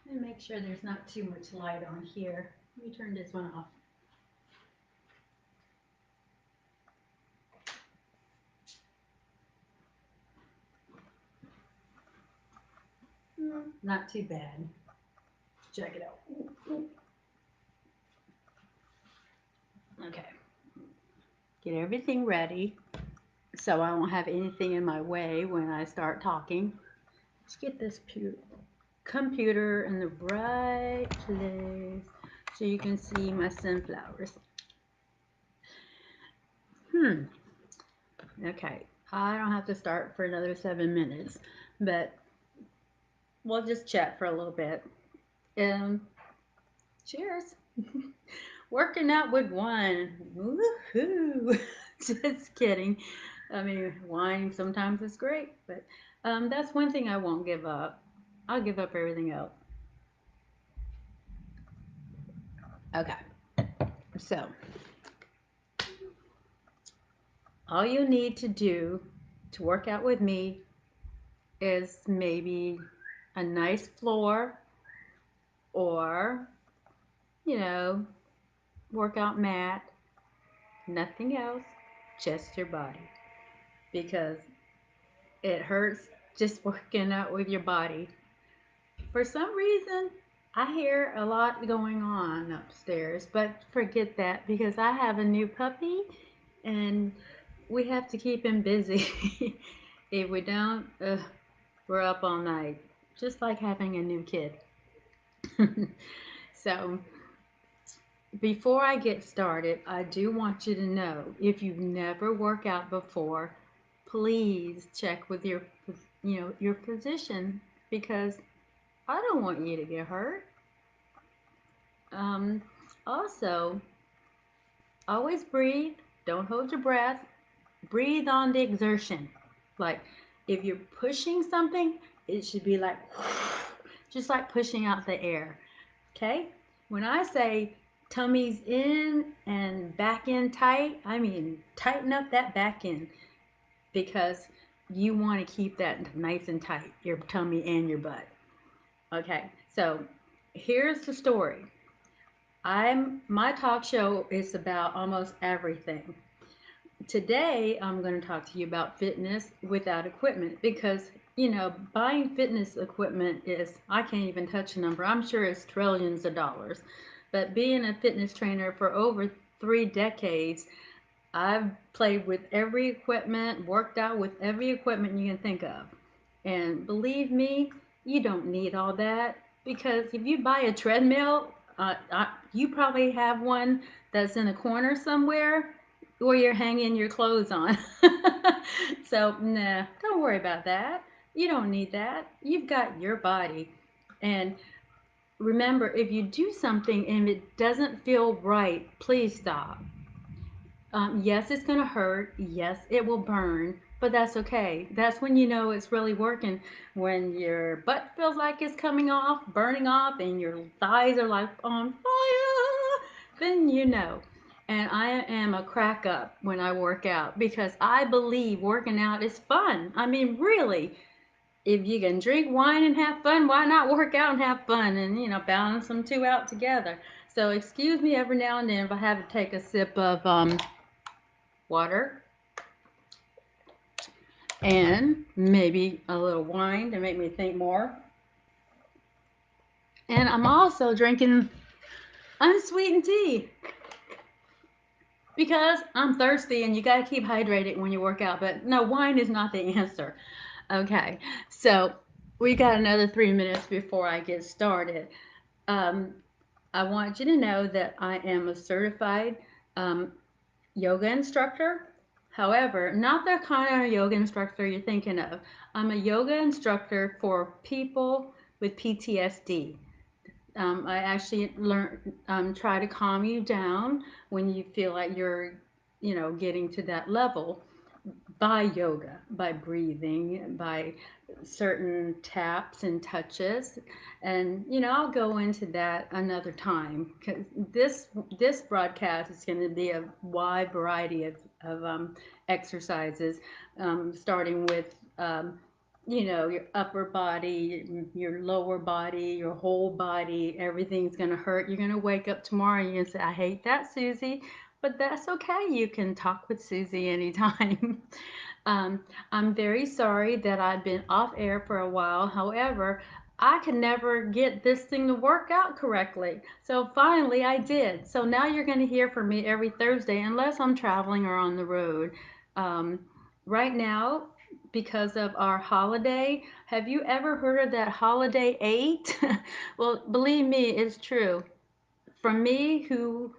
And make sure there's not too much light on here. Let me turn this one off. Not too bad. Check it out. Okay. Get everything ready so I won't have anything in my way when I start talking. Let's get this computer in the right place so you can see my sunflowers. Hmm. Okay. I don't have to start for another 7 minutes, but we'll just chat for a little bit. Um, cheers. Working out with wine. Woohoo. Just kidding. I mean, wine sometimes is great, but that's one thing I won't give up. I'll give up everything else. Okay. So, all you need to do to work out with me is maybe a nice floor or, you know, workout mat, nothing else, just your body. Because it hurts just working out with your body. For some reason, I hear a lot going on upstairs, but forget that because I have a new puppy and we have to keep him busy. If we don't, we're up all night, just like having a new kid. So, before I get started, I do want you to know if you've never worked out before, please check with your physician because I don't want you to get hurt. Um, Also, always breathe. Don't hold your breath. Breathe on the exertion. Like if you're pushing something, it should be like just like pushing out the air. Okay? When I say tummy's in and back in tight, I mean tighten up that back end because you want to keep that nice and tight, your tummy and your butt. Okay, so here's the story. My talk show is about almost everything. Today, I'm going to talk to you about fitness without equipment because, buying fitness equipment is, I can't even touch a number. I'm sure it's trillions of dollars. But being a fitness trainer for over 3 decades, I've played with every equipment, worked out with every equipment you can think of. And believe me, you don't need all that because if you buy a treadmill, you probably have one that's in a corner somewhere where you're hanging your clothes on. So, nah, don't worry about that. You don't need that. You've got your body. And remember, if you do something and it doesn't feel right, please stop. Yes, it's going to hurt. Yes, it will burn, but that's okay. That's when you know it's really working. When your butt feels like it's coming off, burning off, and your thighs are like on fire, then you know. And I am a crack up when I work out because I believe working out is fun. I mean, really, if you can drink wine and have fun, why not work out and have fun and, balance them two out together? So, excuse me every now and then if I have to take a sip of water, and maybe a little wine to make me think more. And I'm also drinking unsweetened tea because I'm thirsty and you got to keep hydrated when you work out. But no, wine is not the answer. Okay, so we got another 3 minutes before I get started. Um, I want you to know that I am a certified um, yoga instructor. However, not the kind of yoga instructor you're thinking of. I'm a yoga instructor for people with PTSD. I actually try to calm you down when you feel like you're, getting to that level by yoga, by breathing, by certain taps and touches. And I'll go into that another time because this broadcast is going to be a wide variety of exercises, starting with your upper body, your lower body, your whole body, everything's going to hurt. You're going to wake up tomorrow and you're going to say, I hate that, Susie. But that's okay. You can talk with Susie anytime. um, I'm very sorry that I've been off air for a while. However, I could never get this thing to work out correctly. So finally I did. So now you're going to hear from me every Thursday unless I'm traveling or on the road. Um, right now, because of our holiday. Have you ever heard of that holiday 8? Well, believe me, it's true. For me, who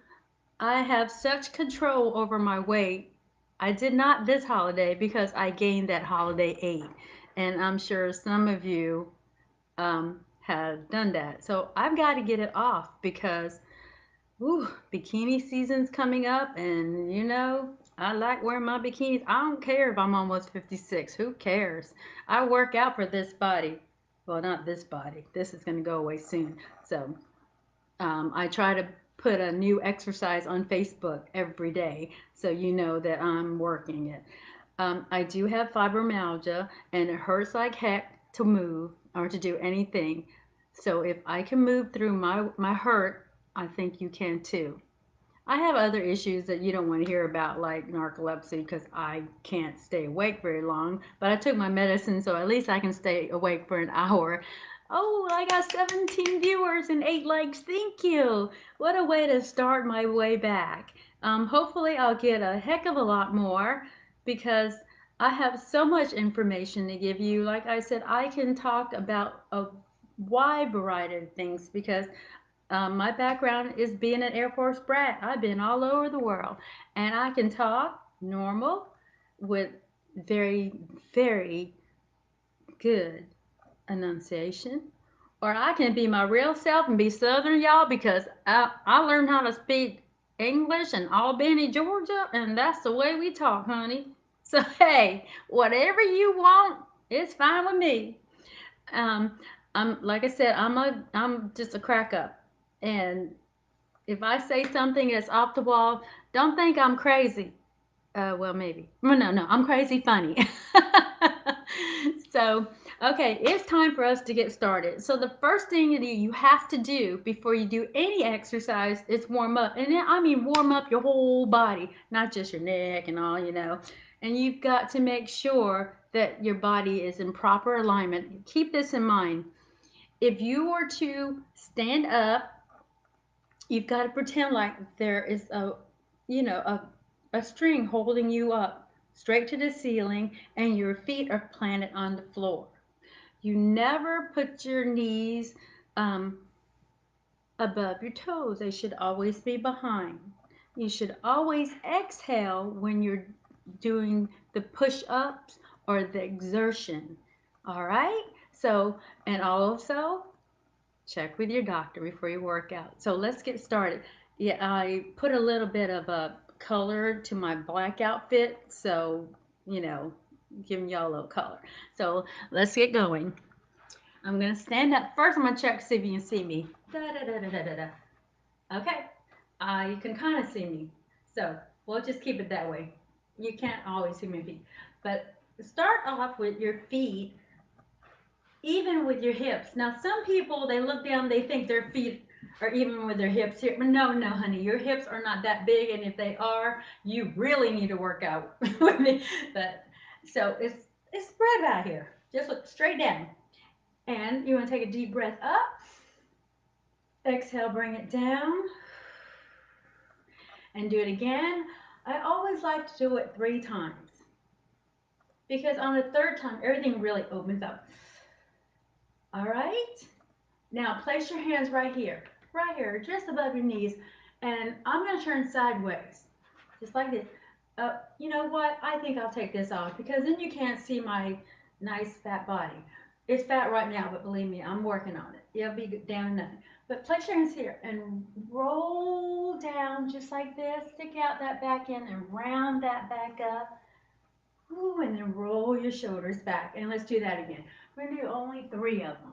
I have such control over my weight, I did not this holiday because I gained that holiday 8. And I'm sure some of you have done that. So I've got to get it off because ooh, bikini season's coming up, and I like wearing my bikinis. I don't care if I'm almost 56. Who cares? I work out for this body. Well, not this body. This is going to go away soon. So I try to put a new exercise on Facebook every day so you know that I'm working it. I do have fibromyalgia, and it hurts like heck to move or to do anything. So if I can move through my hurt, I think you can too. I have other issues that you don't want to hear about, like narcolepsy, because I can't stay awake very long. But I took my medicine, so at least I can stay awake for an hour. Oh, I got 17 viewers and 8 likes. Thank you. What a way to start my way back. Hopefully, I'll get a heck of a lot more because I have so much information to give you. Like I said, I can talk about a wide variety of things because my background is being an Air Force brat. I've been all over the world, and I can talk normal with very, very good enunciation, or I can be my real self and be Southern, y'all, because I learned how to speak English in Albany, Georgia, and that's the way we talk, honey. So, hey, whatever you want, it's fine with me. Um, I'm like I said, I'm just a crack up, and if I say something that's off the wall, don't think I'm crazy. Well, maybe. Well, no, no, I'm crazy funny. So, okay, it's time for us to get started. So, the first thing that you have to do before you do any exercise is warm up. And I mean, warm up your whole body, not just your neck and all. And you've got to make sure that your body is in proper alignment. Keep this in mind. If you were to stand up, you've got to pretend like there is a string holding you up straight to the ceiling and your feet are planted on the floor. You never put your knees um, above your toes. They should always be behind. You should always exhale when you're doing the push-ups or the exertion. All right? So, and also check with your doctor before you work out. So let's get started. Yeah, I put a little bit of a color to my black outfit, so you know, giving y'all a little color. So let's get going. I'm gonna stand up first. I'm gonna check to see if you can see me. Da, da, da, da, da, da, da. Okay, you can kind of see me. So we'll just keep it that way. You can't always see my feet, but start off with your feet even with your hips. Now, some people they look down, they think their feet are even with their hips here. But no, no, honey, your hips are not that big, and if they are, you really need to work out with me. But so it's spread out here. Just look straight down, and you want to take a deep breath up. Exhale, bring it down, and do it again. I always like to do it 3 times because on the third time, everything really opens up. All right. Now place your hands right here, just above your knees, and I'm going to turn sideways, just like this. You know what? I think I'll take this off because then you can't see my nice fat body. It's fat right now, but believe me, I'm working on it. It'll be down to nothing. But place your hands here and roll down just like this. Stick out that back end and round that back up. Ooh, and then roll your shoulders back. And let's do that again. We're going to do only 3 of them.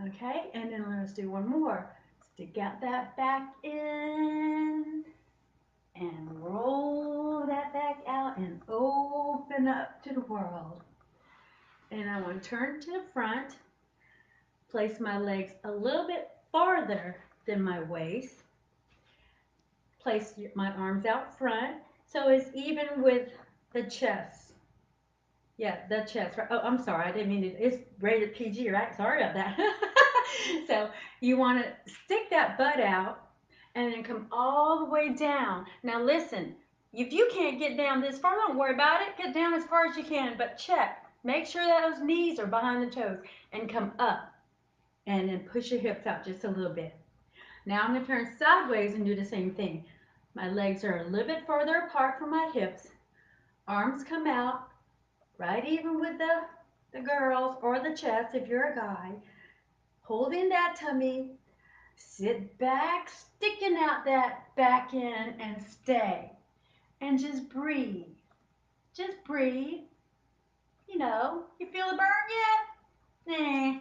Okay, and then let's do one more. Stick out that back end and roll that back out and open open up to the world. And I want to turn to the front, place my legs a little bit farther than my waist, place my arms out front so it's even with the chest. Yeah, the chest. Right? Oh, I'm sorry. I didn't mean it. It's rated PG, right? Sorry about that. So you want to stick that butt out and then come all the way down. Now listen, if you can't get down this far, don't worry about it. Get down as far as you can, but check. Make sure that those knees are behind the toes and come up and then push your hips out just a little bit. Now I'm going to turn sideways and do the same thing. My legs are a little bit further apart from my hips. Arms come out, right even with the girls or the chest if you're a guy. Holding that tummy, sit back, sticking out that back end and stay. And just breathe. Just breathe. You feel the burn yet? Nah,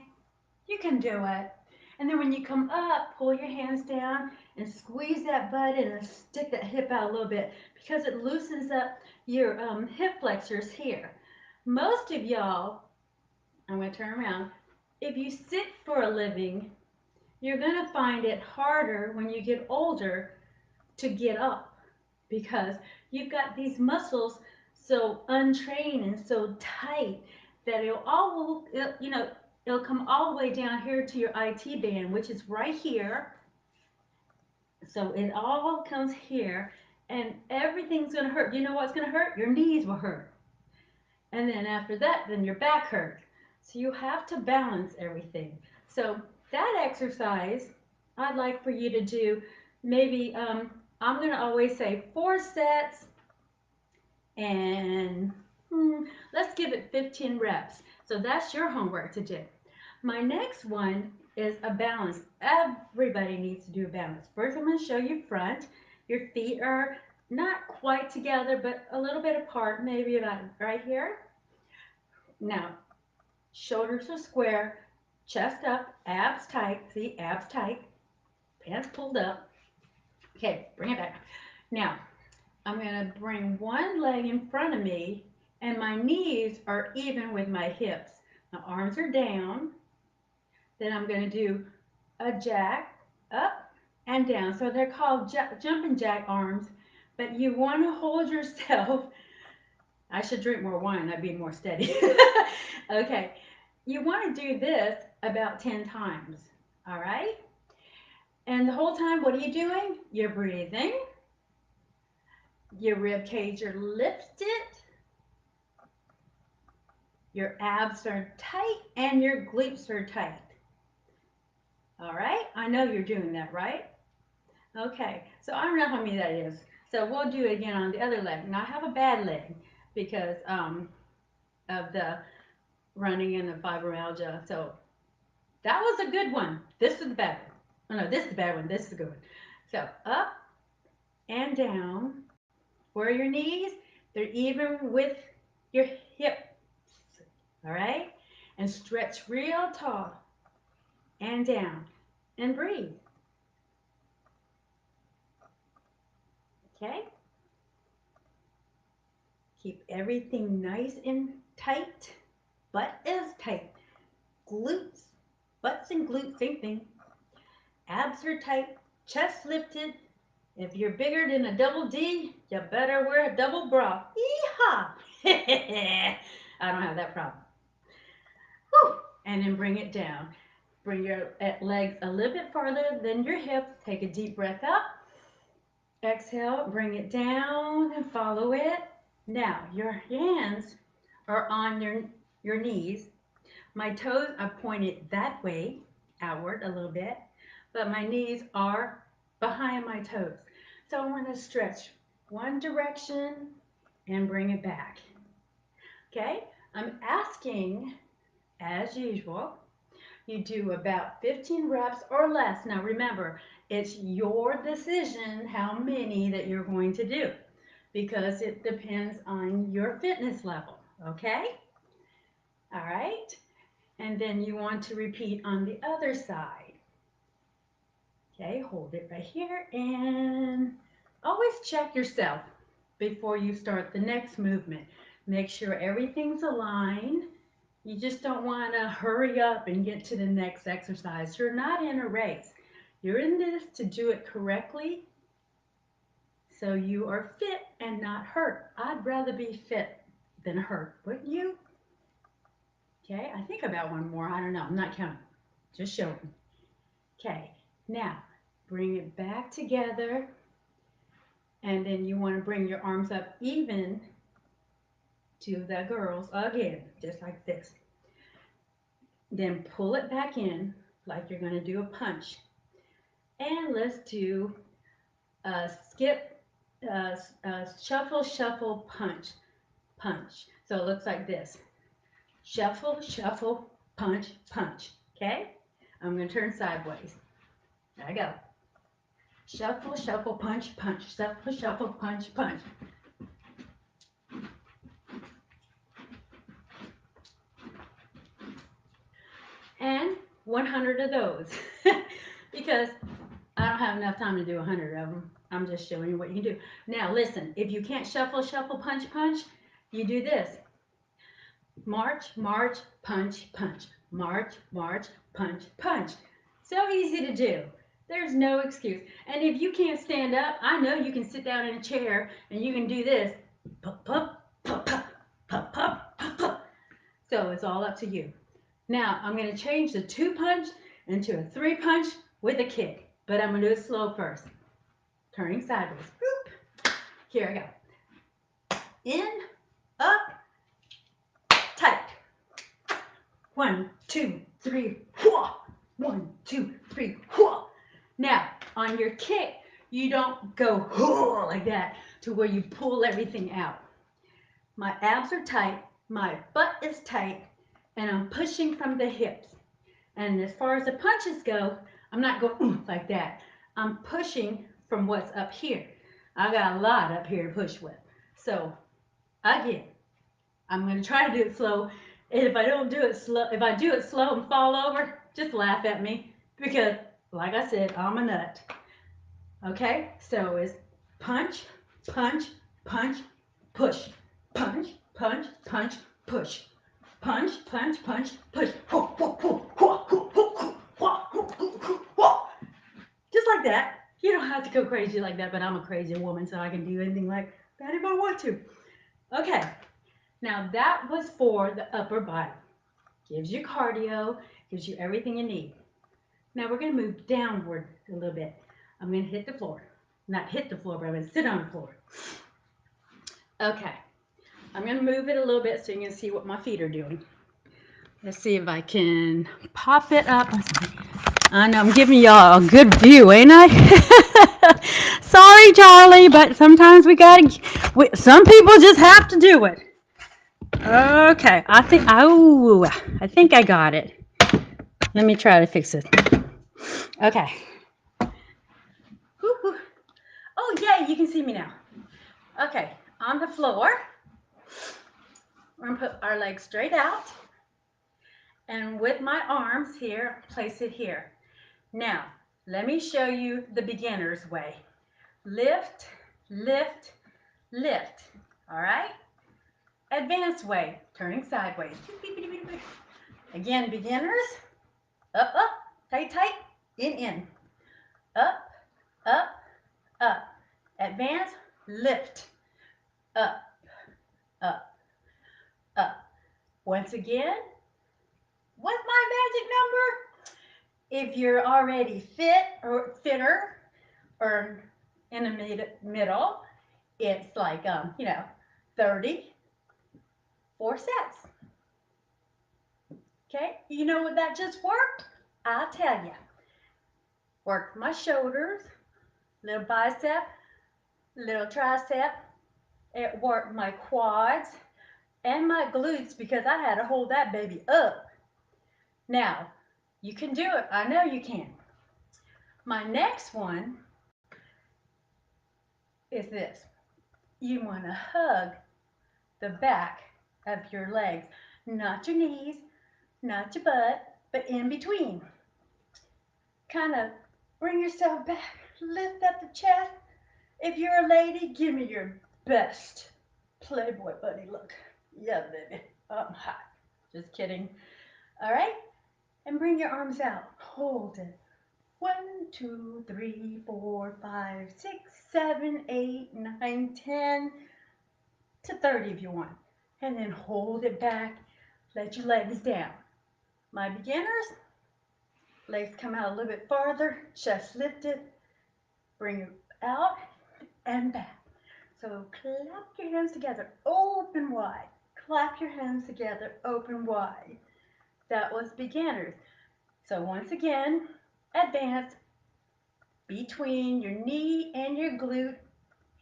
you can do it. And then when you come up, pull your hands down and squeeze that butt in and stick that hip out a little bit because it loosens up your hip flexors here. Most of y'all, I'm going to turn around, if you sit for a living, you're going to find it harder when you get older to get up because you've got these muscles so untrained and so tight that it'll come all the way down here to your IT band, which is right here. So it all comes here and everything's going to hurt. You know what's going to hurt? Your knees will hurt. And then after that, then your back hurts. So you have to balance everything. So that exercise, I'd like for you to do maybe, I'm going to always say 4 sets and let's give it 15 reps. So that's your homework to do. My next one is a balance. Everybody needs to do a balance. First, I'm going to show you front. Your feet are not quite together, but a little bit apart, maybe about right here. Now, shoulders are square, chest up, abs tight. See, abs tight, pants pulled up. Okay, bring it back. Now, I'm going to bring one leg in front of me, and my knees are even with my hips. My arms are down. Then I'm going to do a jack up and down. So they're called jumping jack arms, but you want to hold yourself. I should drink more wine, I'd be more steady. Okay, you want to do this about 10 times, all right? And the whole time, what are you doing? You're breathing. Your rib cage are lifted. Your abs are tight and your glutes are tight. All right, I know you're doing that, right? Okay, so I don't know how many that is. So we'll do it again on the other leg. Now I have a bad leg because of the running and the fibromyalgia. So that was a good one. This is the bad one. Oh no, this is the bad one. This is the good one. So up and down. Where are your knees? They're even with your hips. All right? And stretch real tall and down and breathe. Okay? Keep everything nice and tight. Butt is tight. Glutes, butts and glutes, same thing. Abs are tight. Chest lifted. If you're bigger than a double D, you better wear a double bra. Yeehaw! I don't have that problem. Whew. And then bring it down. Bring your legs a little bit farther than your hips. Take a deep breath up. Exhale, bring it down and follow it. Now, your hands are on your knees. My toes are pointed that way, outward a little bit, but my knees are behind my toes. So I want to stretch one direction and bring it back. Okay, I'm asking, as usual, you do about 15 reps or less. Now remember, it's your decision how many that you're going to do because it depends on your fitness level, okay? All right, and then you want to repeat on the other side. Okay, hold it right here and always check yourself before you start the next movement. Make sure everything's aligned. You just don't want to hurry up and get to the next exercise. You're not in a race. You're in this to do it correctly so you are fit and not hurt. I'd rather be fit than hurt, wouldn't you? Okay, I think about one more. I don't know. I'm not counting. Just showing. Okay, now bring it back together. And then you want to bring your arms up even to the girls again, just like this. Then pull it back in like you're going to do a punch. And let's do a skip, shuffle, shuffle, punch, punch. So it looks like this. Shuffle, shuffle, punch, punch. Okay? I'm going to turn sideways. There I go. Shuffle, shuffle, punch, punch. Shuffle, shuffle, punch, punch. And 100 of those. Because I don't have enough time to do 100 of them. I'm just showing you what you can do. Now listen, if you can't shuffle, shuffle, punch, punch, you do this. March, march, punch, punch. March, march, punch, punch. So easy to do. There's no excuse. And if you can't stand up, I know you can sit down in a chair and you can do this. Pup, pup, pup, pup, pup, pup, pup, pup. So it's all up to you. Now I'm going to change the 2 punch into a 3 punch with a kick. But I'm going to do it slow first. Turning sideways. Boop. Here I go. In, up, tight. 1, 2, 3, whoa. 1, 2, 3, whoa. Now, on your kick, you don't go whoa like that to where you pull everything out. My abs are tight, my butt is tight, and I'm pushing from the hips. And as far as the punches go, I'm not going like that. I'm pushing from what's up here. I got a lot up here to push with. So, again, I'm going to try to do it slow. And if I don't do it slow, if I do it slow and fall over, just laugh at me because, like I said, I'm a nut. Okay? So it's punch, punch, punch, push. Punch, punch, punch, push. Punch, punch, punch, push. Just like that. You don't have to go crazy like that, but I'm a crazy woman, so I can do anything like that if I want to. Okay, now that was for the upper body. Gives you cardio, gives you everything you need. Now we're going to move downward a little bit. I'm going to hit the floor. Not hit the floor, but I'm going to sit on the floor. Okay, I'm going to move it a little bit so you can see what my feet are doing. Let's see if I can pop it up. I know I'm giving y'all a good view, ain't I? Sorry, Charlie, but sometimes we gotta. Some people just have to do it. Okay, I think I got it. Let me try to fix it. Okay. Woo-hoo. Oh, yay, you can see me now. Okay, on the floor, we're gonna put our legs straight out. And with my arms here, place it here. Now, let me show you the beginner's way. Lift, lift, lift. All right? Advanced way, turning sideways. Again, beginners. Up, up, tight, tight, in. Up, up, up. Advanced, lift. Up, up, up. Once again, what's my magic number? If you're already fit or fitter or in the middle, it's like, 34 sets. Okay, you know what that just worked? I'll tell you. Worked my shoulders, little bicep, little tricep. It worked my quads and my glutes because I had to hold that baby up. Now, you can do it. I know you can. My next one is this. You want to hug the back of your legs, not your knees, not your butt, but in between. Kind of bring yourself back, lift up the chest. If you're a lady, give me your best Playboy bunny look. Yeah, baby. I'm hot. Just kidding. All right. And bring your arms out. Hold it. 1, 2, 3, 4, 5, 6, 7, 8, 9, 10 to 30 if you want. And then hold it back. Let your legs down. My beginners, legs come out a little bit farther, chest lifted, bring it out and back. So clap your hands together, open wide. Clap your hands together, open wide. That was beginners. So once again, advance between your knee and your glute,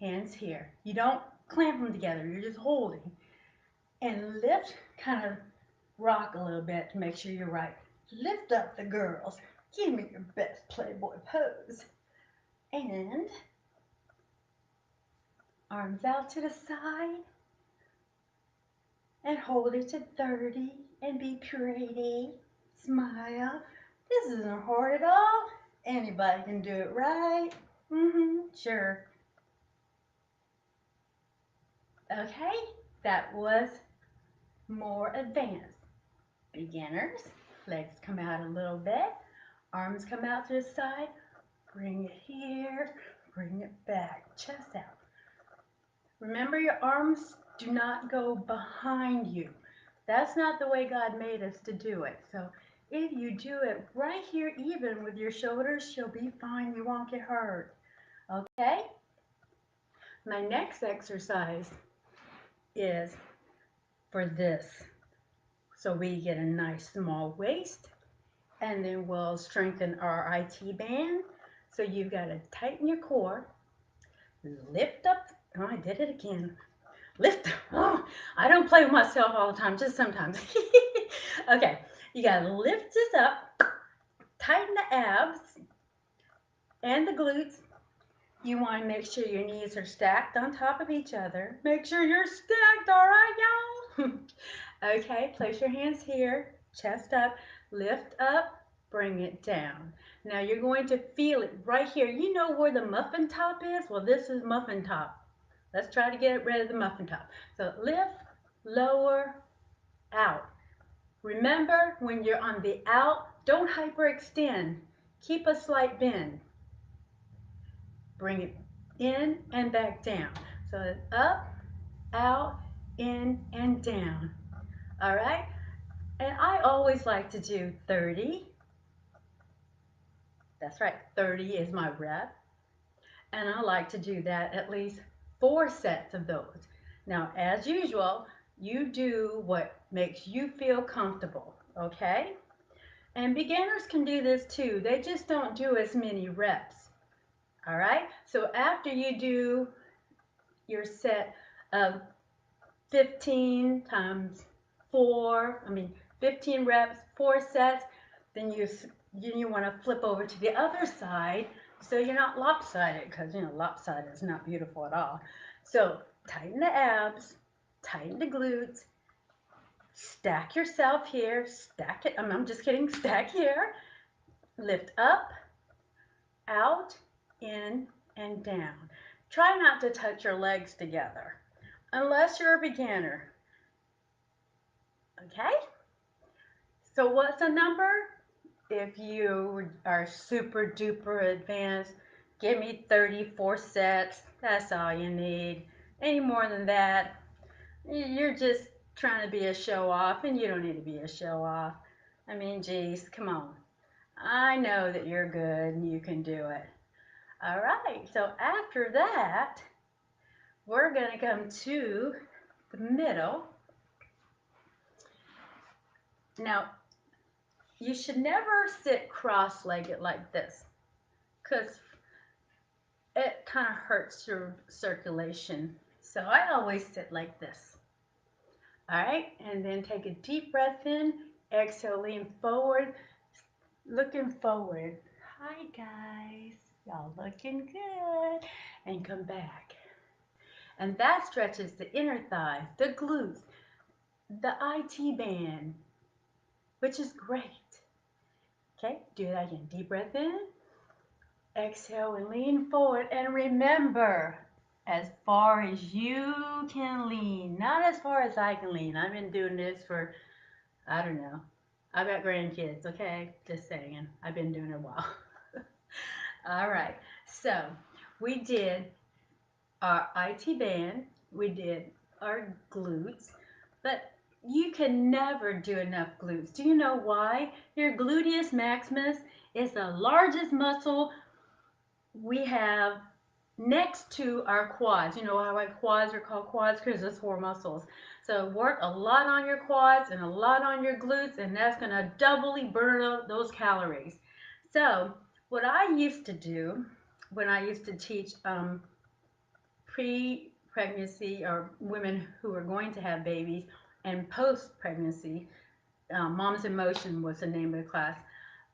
hands here. You don't clamp them together, you're just holding. And lift, kind of rock a little bit to make sure you're right. Lift up the girls. Give me your best Playboy pose. And arms out to the side and hold it to 30 and be pretty. Smile. This isn't hard at all. Anybody can do it, right? Sure. Okay, that was more advanced. Beginners, legs come out a little bit, arms come out to the side, bring it here, bring it back, chest out. Remember, your arms do not go behind you. That's not the way God made us to do it. So if you do it right here, even with your shoulders, you'll be fine. You won't get hurt. Okay? My next exercise is for this. So we get a nice small waist, and then we'll strengthen our IT band. So you've got to tighten your core, lift up. Oh, I did it again. Lift. Oh, I don't play with myself all the time, just sometimes. Okay, you got to lift this up, tighten the abs and the glutes. You want to make sure your knees are stacked on top of each other. Make sure you're stacked, all right, y'all? Okay, place your hands here, chest up, lift up, bring it down. Now you're going to feel it right here. You know where the muffin top is? Well, this is muffin top. Let's try to get rid of the muffin top. So lift, lower, out. Remember, when you're on the out, don't hyperextend. Keep a slight bend. Bring it in and back down. So up, out, in, and down. All right? And I always like to do 30. That's right, 30 is my rep. And I like to do that at least 4 sets of those. Now, as usual, you do what makes you feel comfortable, okay? And beginners can do this too. They just don't do as many reps, all right? So after you do your set of 15 times 4, 15 reps, 4 sets, then you want to flip over to the other side so you're not lopsided, because lopsided is not beautiful at all. So tighten the abs, tighten the glutes, stack yourself here, stack it, I'm just kidding, stack here, lift up, out, in, and down. Try not to touch your legs together unless you're a beginner. Okay? So what's a number? If you are super duper advanced, give me 34 sets. That's all you need. Any more than that, you're just trying to be a show off, and you don't need to be a show off. Geez, come on. I know that you're good and you can do it. All right, so after that, we're going to come to the middle. Now, you should never sit cross-legged like this, because it kind of hurts your circulation. So I always sit like this. All right, and then take a deep breath in, exhale, lean forward, looking forward. Hi guys, y'all looking good. And come back. And that stretches the inner thighs, the glutes, the IT band, which is great. Okay, do that again. Deep breath in, exhale and lean forward. And remember, as far as you can lean, not as far as I can lean. I've been doing this for, I don't know. I've got grandkids, okay? Just saying. I've been doing it a while. All right. So we did our IT band, we did our glutes, but you can never do enough glutes. Do you know why? Your gluteus maximus is the largest muscle we have next to our quads. You know how our quads are called quads? Because there's four muscles. So work a lot on your quads and a lot on your glutes, and that's going to doubly burn up those calories. So what I used to do when I used to teach pre-pregnancy or women who are going to have babies and post-pregnancy, Moms in Motion was the name of the class.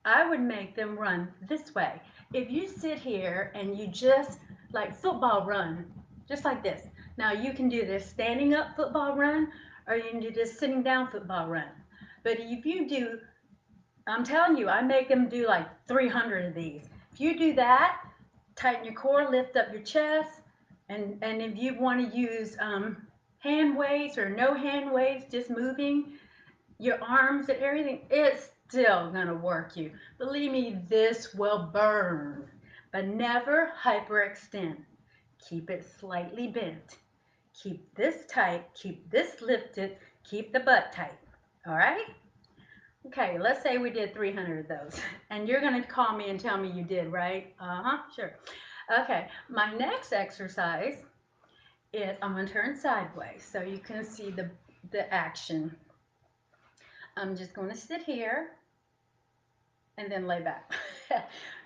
I would make them run this way. If you sit here and you just like football run, just like this. Now you can do this standing up football run or you can do this sitting down football run. But if you do, I'm telling you, I make them do like 300 of these. If you do that, tighten your core, lift up your chest, and if you want to use hand weights or no hand weights, just moving your arms and everything, it's still gonna work you. Believe me, this will burn, but never hyperextend. Keep it slightly bent. Keep this tight, keep this lifted, keep the butt tight. All right? Okay, let's say we did 300 of those. And you're gonna call me and tell me you did, right? Uh-huh, sure. Okay, my next exercise is I'm gonna turn sideways so you can see the action. I'm just gonna sit here and then lay back.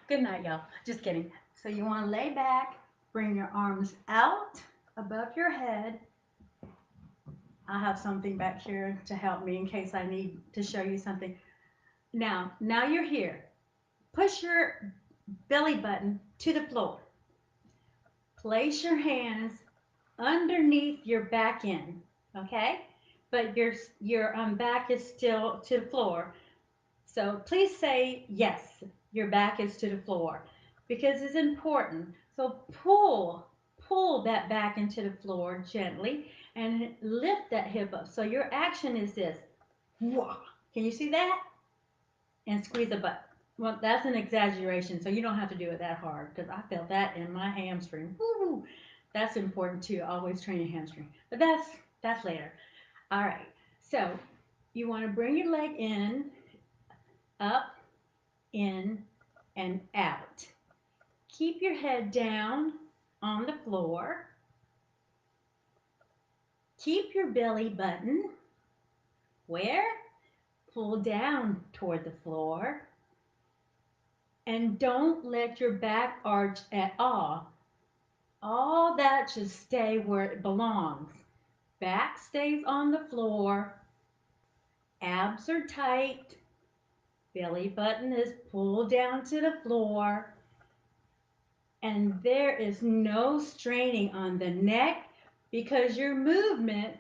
Good night, y'all. Just kidding. So you want to lay back, bring your arms out above your head. I have something back here to help me in case I need to show you something. Now you're here. Push your belly button to the floor. Place your hands underneath your back end, okay? But your back is still to the floor. So please say yes, your back is to the floor because it's important. So pull that back into the floor gently and lift that hip up. So your action is this. Can you see that? And squeeze the butt. Well, that's an exaggeration, so you don't have to do it that hard because I felt that in my hamstring. Woo! That's important too. Always train your hamstring. But that's later. All right. So you want to bring your leg in, up, in, and out. Keep your head down on the floor. Keep your belly button where? Pull down toward the floor. And don't let your back arch at all. All that should stay where it belongs. Back stays on the floor. Abs are tight. Belly button is pulled down to the floor. And there is no straining on the neck because your movement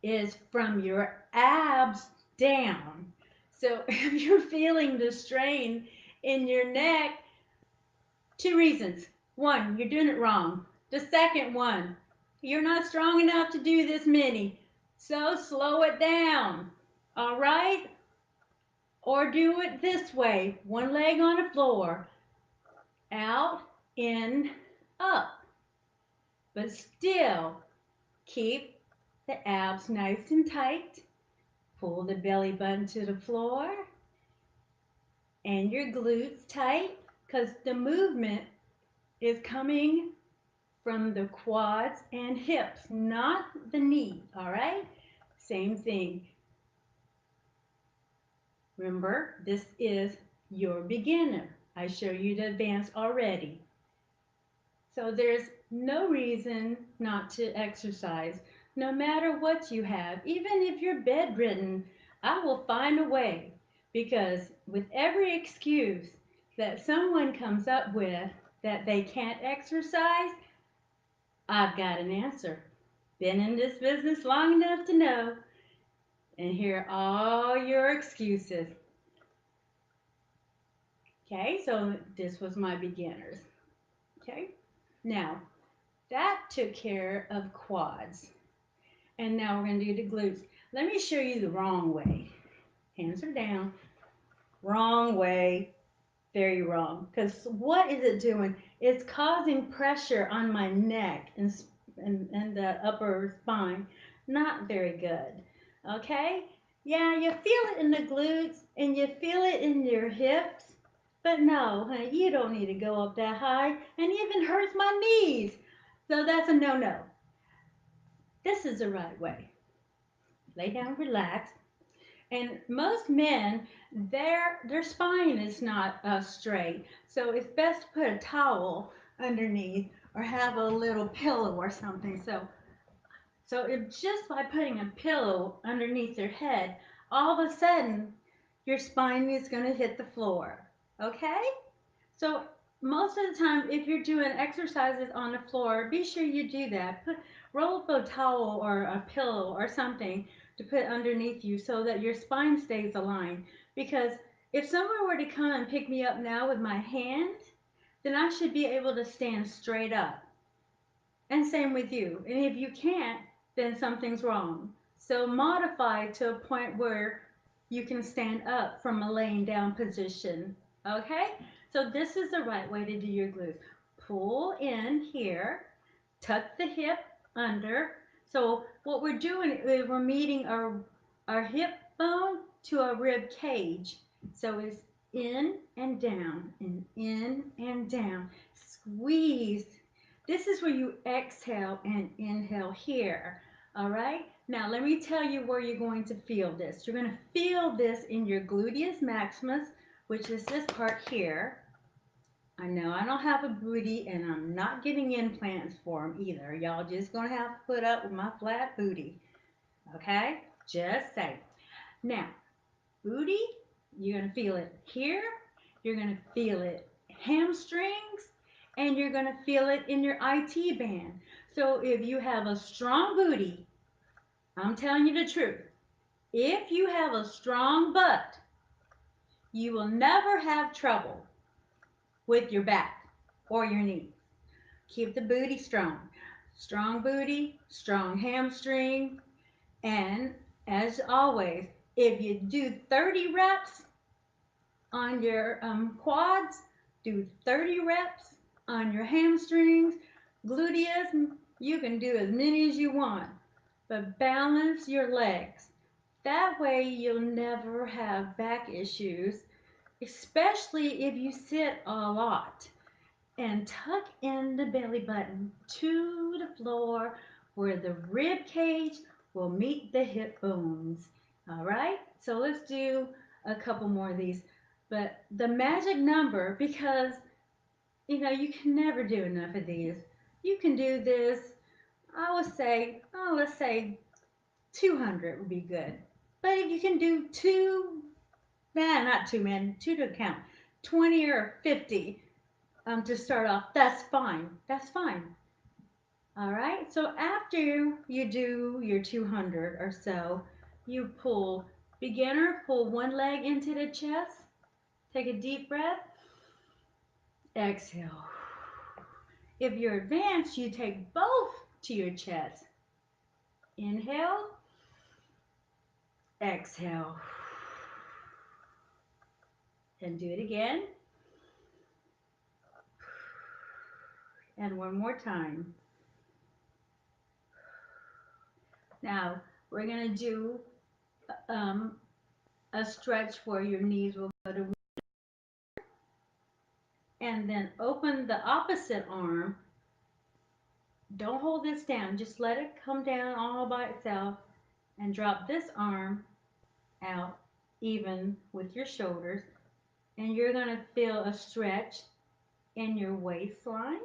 is from your abs down. So if you're feeling the strain in your neck, two reasons. One, you're doing it wrong. The second one, you're not strong enough to do this many. So slow it down. All right? Or do it this way. One leg on the floor. Out, in, up. But still keep the abs nice and tight. Pull the belly button to the floor and your glutes tight because the movement is coming from the quads and hips, not the knee, all right? Same thing. Remember, this is your beginner. I show you the advanced already. So there's no reason not to exercise, no matter what you have. Even if you're bedridden, I will find a way because with every excuse that someone comes up with that they can't exercise, I've got an answer. Been in this business long enough to know and hear all your excuses. Okay, so this was my beginners. Okay, now That took care of quads. And now we're going to do the glutes. Let me show you the wrong way. Hands are down. Wrong way. Very wrong. Because what is it doing? It's causing pressure on my neck and the upper spine. Not very good. Okay? Yeah, you feel it in the glutes and you feel it in your hips. But no, honey, you don't need to go up that high and even hurts my knees. So that's a no no. This is the right way. Lay down, relax. And most men, their spine is not straight, so it's best to put a towel underneath or have a little pillow or something. So if just by putting a pillow underneath your head, all of a sudden your spine is going to hit the floor. Okay? So most of the time, if you're doing exercises on the floor, be sure you do that. Roll up a towel or a pillow or something to put underneath you so that your spine stays aligned. Because if someone were to come and pick me up now with my hand, then I should be able to stand straight up. And same with you. And if you can't, then something's wrong. So modify to a point where you can stand up from a laying down position. Okay? So this is the right way to do your glutes. Pull in here, tuck the hip under. So what we're doing is we're meeting our hip bone to our rib cage. So it's in and down and in and down. Squeeze. This is where you exhale and inhale here. All right? Now, let me tell you where you're going to feel this. You're going to feel this in your gluteus maximus, which is this part here. I know I don't have a booty and I'm not getting implants for them either. Y'all just going to have to put up with my flat booty. Okay? Just say. Now, booty, you're going to feel it here. You're going to feel it hamstrings, and you're going to feel it in your IT band. So if you have a strong booty, I'm telling you the truth. If you have a strong butt, you will never have trouble with your back or your knees. Keep the booty strong. Strong booty, strong hamstring, and as always, if you do 30 reps on your quads, do 30 reps on your hamstrings, gluteus. You can do as many as you want, but balance your legs. That way, you'll never have back issues, especially if you sit a lot. And tuck in the belly button to the floor where the rib cage will meet the hip bones. All right, so let's do a couple more of these. But the magic number, because you can never do enough of these. You can do this, I would say, let's say 200 would be good. But if you can do two, man, not two, man, two to count, 20 or 50 to start off, that's fine. That's fine. All right. So after you do your 200 or so, you pull beginner, pull one leg into the chest. Take a deep breath. Exhale. If you're advanced, you take both to your chest. Inhale. Exhale. And do it again. And one more time. Now, we're going to do um, a stretch where your knees will go to, and then open the opposite arm. Don't hold this down, just let it come down all by itself and drop this arm out even with your shoulders. And you're going to feel a stretch in your waistline.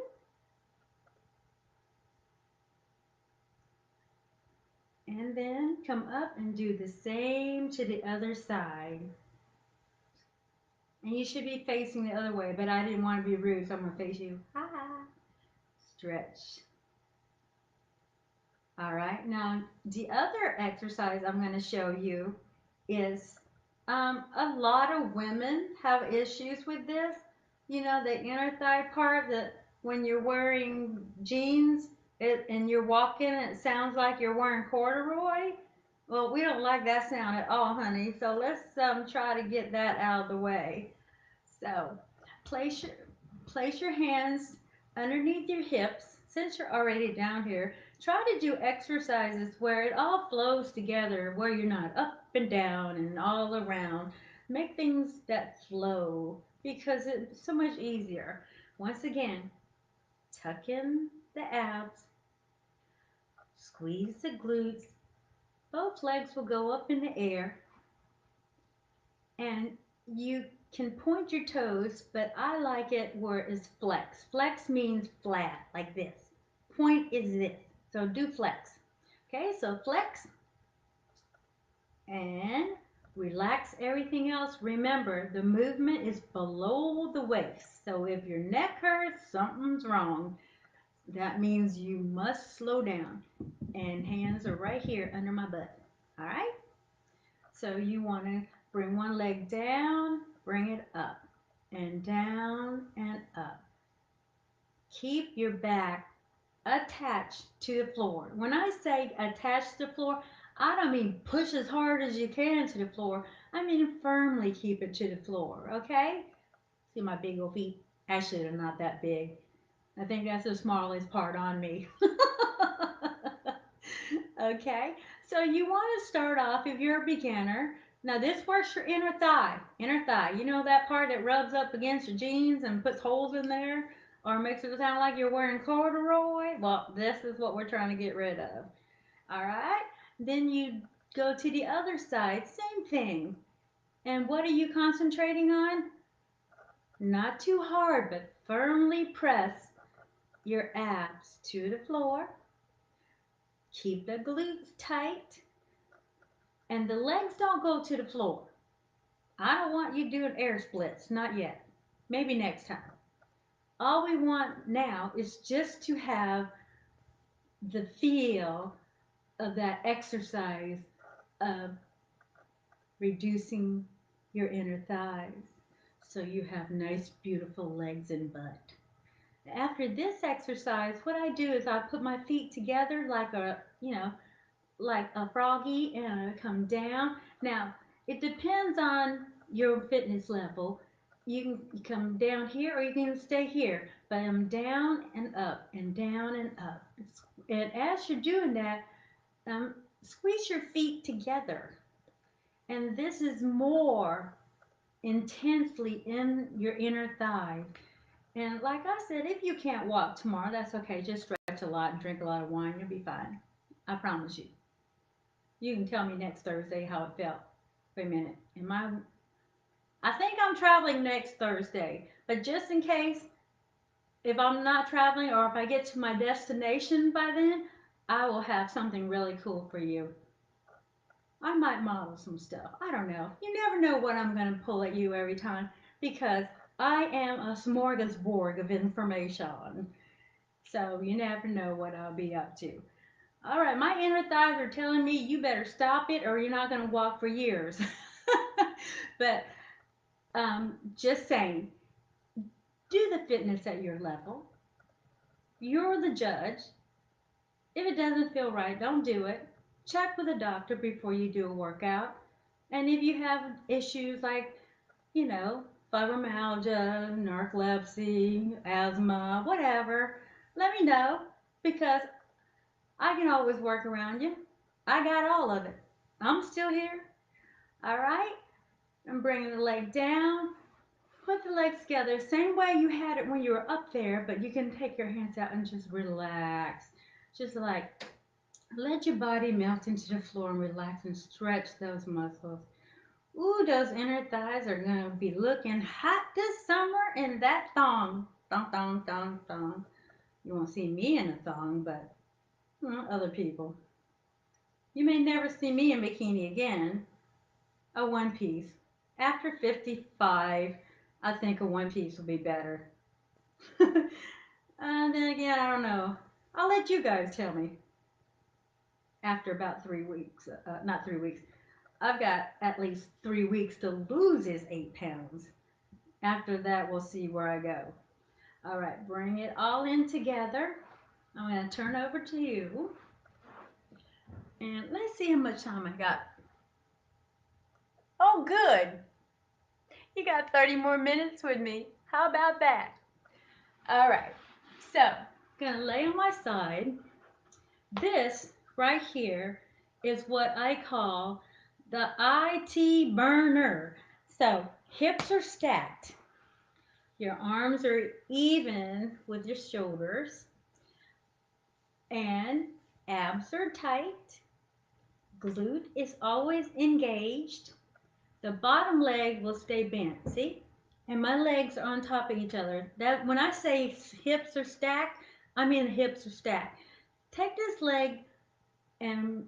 And then come up and do the same to the other side. And you should be facing the other way, but I didn't want to be rude, so I'm going to face you. Ha! Stretch. All right, now the other exercise I'm going to show you is a lot of women have issues with this. The inner thigh part, when you're wearing jeans and you're walking and it sounds like you're wearing corduroy? Well, we don't like that sound at all, honey. So let's try to get that out of the way. So place your place your hands underneath your hips. Since you're already down here, try to do exercises where it all flows together, where you're not up and down and all around. Make things that flow because it's so much easier. Once again, tuck in the abs, squeeze the glutes. Both legs will go up in the air, and you can point your toes, but I like it where it's flex. Flex means flat, like this. Point is this. So do flex. Okay, so flex and relax everything else. Remember, the movement is below the waist. So if your neck hurts, something's wrong. That means you must slow down. And hands are right here under my butt. All right? So you want to bring one leg down, bring it up, and down and up. Keep your back attached to the floor. When I say attached to the floor, I don't mean push as hard as you can to the floor. I mean firmly keep it to the floor, okay? See my big old feet? Actually, they're not that big. I think that's the smallest part on me. Okay, so you want to start off if you're a beginner. Now this works your inner thigh. Inner thigh. You know that part that rubs up against your jeans and puts holes in there or makes it sound like you're wearing corduroy? Well, this is what we're trying to get rid of. All right? Then you go to the other side, same thing. And what are you concentrating on? Not too hard, but firmly press your abs to the floor. Keep the glutes tight. And the legs don't go to the floor. I don't want you doing air splits, not yet. Maybe next time. All we want now is just to have the feel of that exercise of reducing your inner thighs so you have nice, beautiful legs and butt. After this exercise, what I do is I put my feet together like a froggy and I come down. Now, it depends on your fitness level. You can come down here or you can stay here, but I'm down and up and down and up. And as you're doing that, squeeze your feet together. And this is more intensely in your inner thigh. And like I said, if you can't walk tomorrow, that's okay. Just stretch a lot and drink a lot of wine. You'll be fine. I promise you. You can tell me next Thursday how it felt. Wait a minute. I think I'm traveling next Thursday, but just in case, if I'm not traveling or if I get to my destination by then, I will have something really cool for you. I might model some stuff. I don't know. You never know what I'm going to pull at you every time because I am a smorgasbord of information. So you never know what I'll be up to. All right, my inner thighs are telling me you better stop it or you're not going to walk for years. But just saying, do the fitness at your level. You're the judge. If it doesn't feel right, don't do it. Check with a doctor before you do a workout. And if you have issues like, you know, fibromyalgia, narcolepsy, asthma, whatever, let me know because I can always work around you. I got all of it. I'm still here. All right? I'm bringing the leg down. Put the legs together, same way you had it when you were up there, but you can take your hands out and just relax. Just like let your body melt into the floor and relax and stretch those muscles. Ooh, those inner thighs are gonna be looking hot this summer in that thong. Thong, thong, thong, thong. You won't see me in a thong, but other people. You may never see me in bikini again. A one piece. After 55, I think a one piece will be better. And then again, I don't know. I'll let you guys tell me after about 3 weeks. Not 3 weeks. I've got at least 3 weeks to lose his 8 pounds. After that, we'll see where I go. All right, bring it all in together. I'm going to turn over to you. And let's see how much time I got. Oh, good. You got 30 more minutes with me. How about that? All right. So, going to lay on my side. This right here is what I call the IT burner. So, hips are stacked. Your arms are even with your shoulders. And abs are tight. Glute is always engaged. The bottom leg will stay bent. See? And my legs are on top of each other. That when I say hips are stacked, I mean the hips are stacked. Take this leg and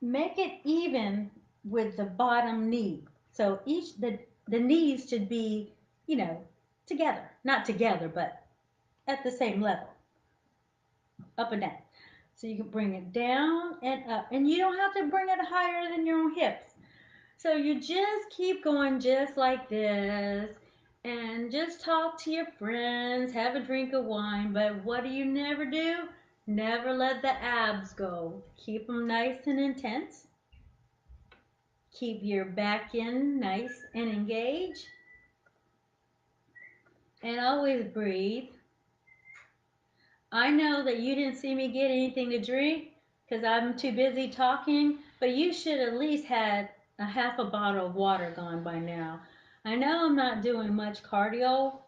make it even with the bottom knee. So each the knees should be, you know, together. Not together, but at the same level, up and down. So you can bring it down and up. And you don't have to bring it higher than your own hips. So you just keep going just like this and just talk to your friends, have a drink of wine. But what do you never do? Never let the abs go. Keep them nice and intense. Keep your back end nice and engaged. And always breathe. I know that you didn't see me get anything to drink because I'm too busy talking, but you should at least had a half a bottle of water gone by now. I know I'm not doing much cardio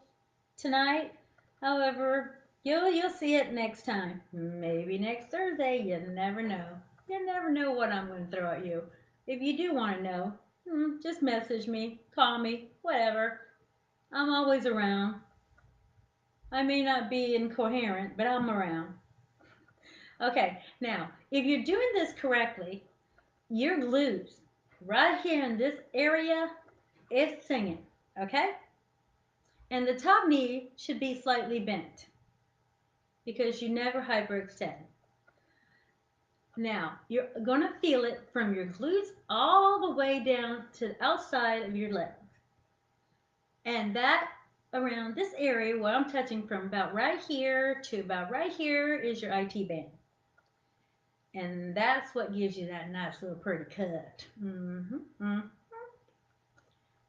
tonight. However, you'll see it next time. Maybe next Thursday. You never know. You never know what I'm going to throw at you. If you do want to know, just message me, call me, whatever. I'm always around. I may not be incoherent, but I'm around. Okay, now, if you're doing this correctly, your glutes right here in this area is singing, okay? And the top knee should be slightly bent because you never hyperextend. Now, you're going to feel it from your glutes all the way down to the outside of your legs. And that around this area where I'm touching from about right here to about right here is your IT band. And that's what gives you that nice little pretty cut.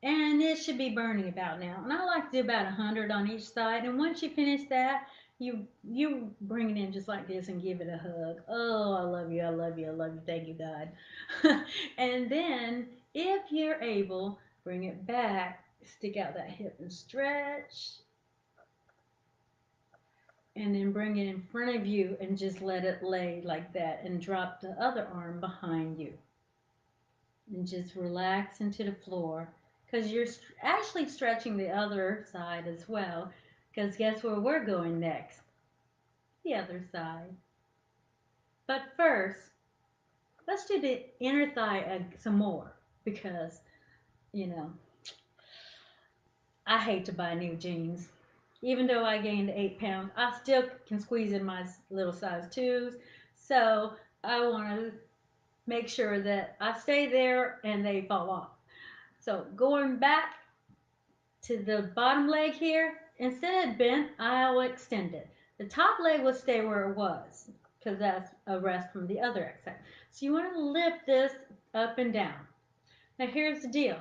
And it should be burning about now. And I like to do about 100 on each side. And once you finish that, you bring it in just like this and give it a hug. Oh, I love you, I love you, I love you. Thank you, God. And then, if you're able, bring it back, stick out that hip and stretch, and then bring it in front of you and just let it lay like that and drop the other arm behind you and just relax into the floor because you're actually stretching the other side as well because guess where we're going next? The other side. But first, let's do the inner thigh some more because, you know, I hate to buy new jeans. Even though I gained 8 pounds, I still can squeeze in my little size twos. So I want to make sure that I stay there and they fall off. So going back to the bottom leg here, instead of bent, I'll extend it. The top leg will stay where it was because that's a rest from the other exercise. So you want to lift this up and down. Now here's the deal.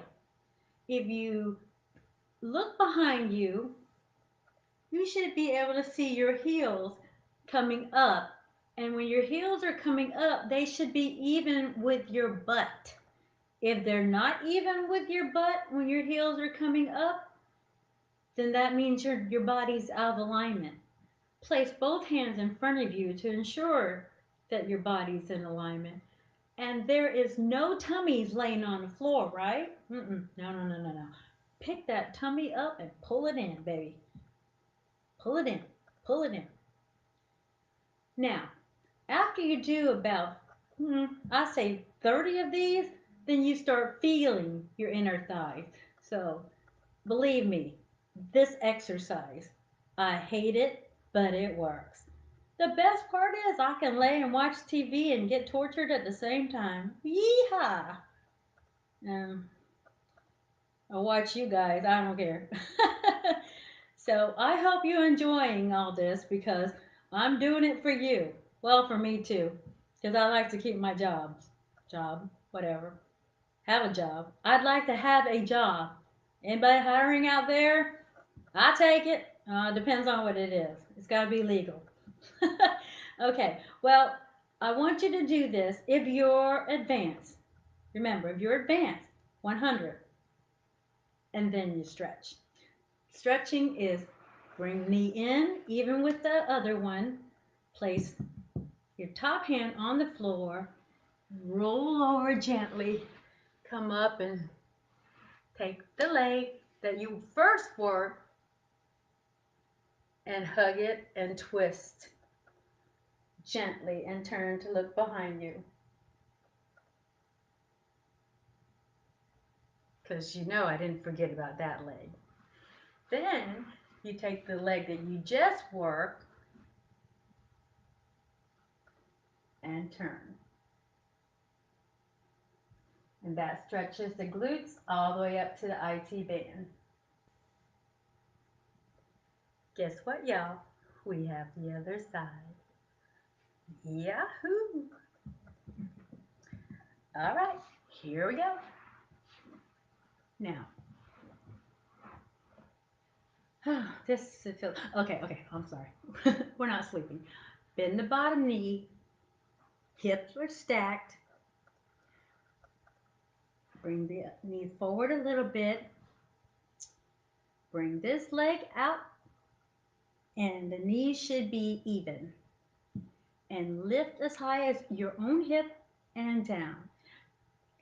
If you look behind you, you should be able to see your heels coming up. And when your heels are coming up, they should be even with your butt. If they're not even with your butt when your heels are coming up, then that means your body's out of alignment. Place both hands in front of you to ensure that your body's in alignment. And there is no tummies laying on the floor, right? No, no, no, no, no. Pick that tummy up and pull it in, baby. Pull it in. Pull it in. Now, after you do about, I say 30 of these, then you start feeling your inner thighs. So believe me, this exercise, I hate it, but it works. The best part is I can lay and watch TV and get tortured at the same time. Yeehaw! Um, I'll watch you guys. I don't care. So I hope you're enjoying all this because I'm doing it for you. Well, for me too, because I like to keep my job, whatever. Have a job. I'd like to have a job. Anybody hiring out there? I take it. Depends on what it is. It's got to be legal. Okay. Well, I want you to do this if you're advanced. Remember, if you're advanced, 100, and then you stretch. Stretching is bring knee in, even with the other one. Place your top hand on the floor, roll over gently, come up and take the leg that you first worked and hug it and twist gently and turn to look behind you. Because you know I didn't forget about that leg. Then you take the leg that you just worked and turn. And that stretches the glutes all the way up to the IT band. Guess what, y'all? We have the other side. Yahoo! All right, here we go. Now, this feels okay. Okay, I'm sorry. We're not sleeping. Bend the bottom knee, hips are stacked. Bring the knee forward a little bit. Bring this leg out, and the knees should be even. And lift as high as your own hip and down.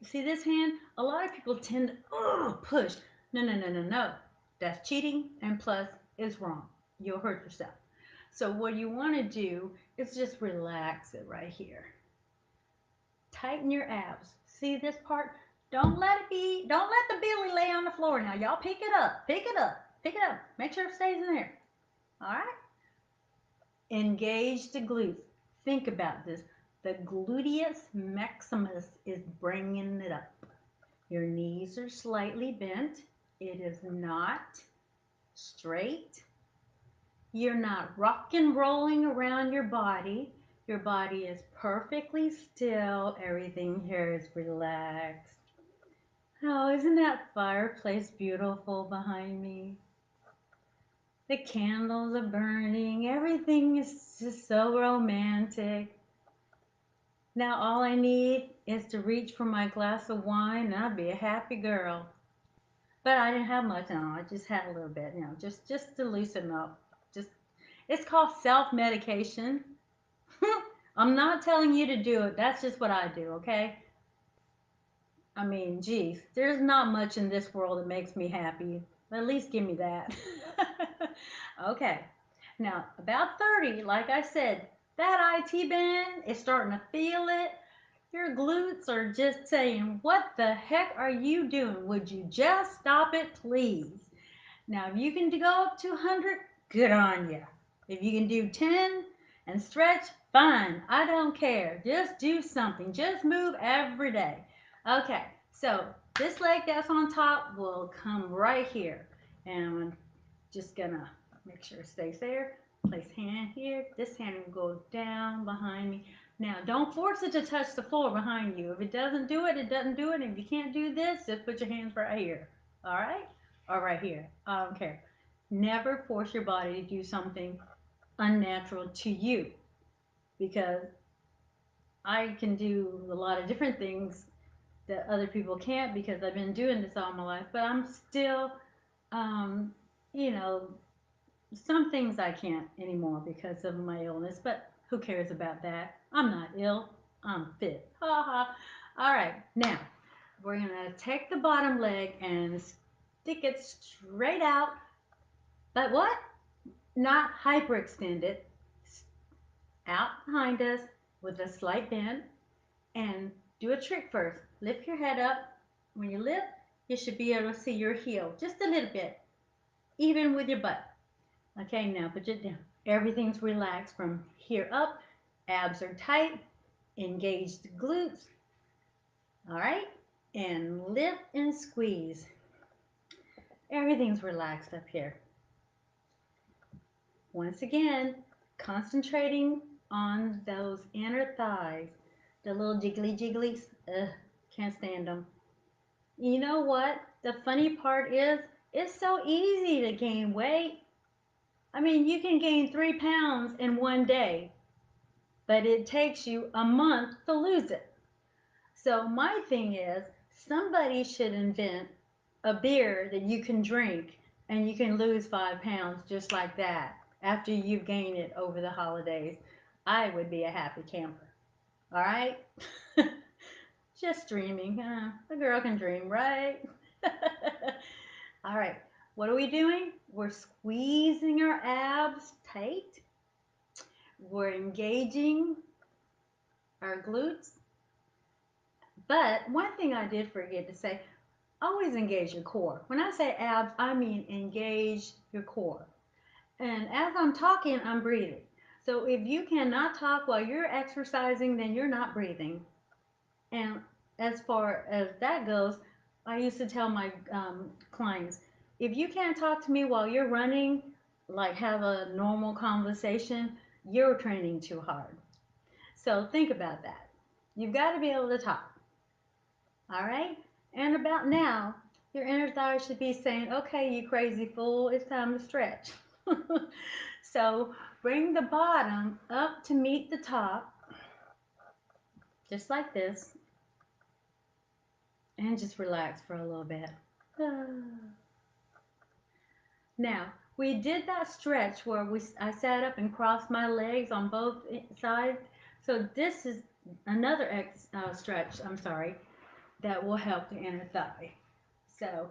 See this hand? A lot of people tend to push. No, no, no, no, no. That's cheating, and plus, it's wrong. You'll hurt yourself. So what you want to do is just relax it right here. Tighten your abs. See this part? Don't let the belly lay on the floor now. Y'all pick it up. Pick it up. Pick it up. Make sure it stays in there. All right? Engage the glutes. Think about this. The gluteus maximus is bringing it up. Your knees are slightly bent. It is not straight. You're not rock and rolling around your body. Your body is perfectly still. Everything here is relaxed. Oh, isn't that fireplace beautiful behind me? The candles are burning. Everything is just so romantic. Now all I need is to reach for my glass of wine and I'd be a happy girl. But I didn't have much on. I just had a little bit, just to loosen up. Just it's called self-medication. I'm not telling you to do it. That's just what I do, okay? I mean, geez, there's not much in this world that makes me happy. At least give me that. Okay. Now, about 30, like I said, that IT band is starting to feel it. Your glutes are just saying, what the heck are you doing? Would you just stop it, please? Now, if you can go up to 100, good on you. If you can do 10 and stretch, fine. I don't care. Just do something. Just move every day. Okay, so this leg that's on top will come right here. And I'm just gonna make sure it stays there. Place hand here. This hand will go down behind me. Now, don't force it to touch the floor behind you. If it doesn't do it, it doesn't do it. If you can't do this, just put your hands right here. All right? Or right here. I don't care. Never force your body to do something unnatural to you because I can do a lot of different things that other people can't because I've been doing this all my life, but I'm still, um, you know, some things I can't anymore because of my illness, but who cares about that? I'm not ill. I'm fit. Ha ha. All right, now we're going to take the bottom leg and stick it straight out, but what? Not hyperextend it. Out behind us with a slight bend and do a trick first. Lift your head up. When you lift, you should be able to see your heel just a little bit, even with your butt. Okay, now put it down. Everything's relaxed from here up. Abs are tight. Engage the glutes. All right, and lift and squeeze. Everything's relaxed up here. Once again, concentrating on those inner thighs, the little jiggly jigglies. Ugh, can't stand them. You know what? The funny part is, it's so easy to gain weight. I mean, you can gain 3 pounds in one day, but it takes you a month to lose it. So, my thing is, somebody should invent a beer that you can drink and you can lose 5 pounds just like that after you've gained it over the holidays. I would be a happy camper. All right? Just dreaming. A girl can dream, right? All right. What are we doing? We're squeezing our abs tight. We're engaging our glutes. But one thing I did forget to say, always engage your core. When I say abs, I mean engage your core. And as I'm talking, I'm breathing. So if you cannot talk while you're exercising, then you're not breathing. And as far as that goes, I used to tell my clients, if you can't talk to me while you're running, like have a normal conversation, you're training too hard. So think about that. You've got to be able to talk. All right? And about now, your inner thigh should be saying, okay, you crazy fool, it's time to stretch. So bring the bottom up to meet the top, just like this, and just relax for a little bit. Now, we did that stretch where I sat up and crossed my legs on both sides. So this is another stretch, I'm sorry, that will help the inner thigh. So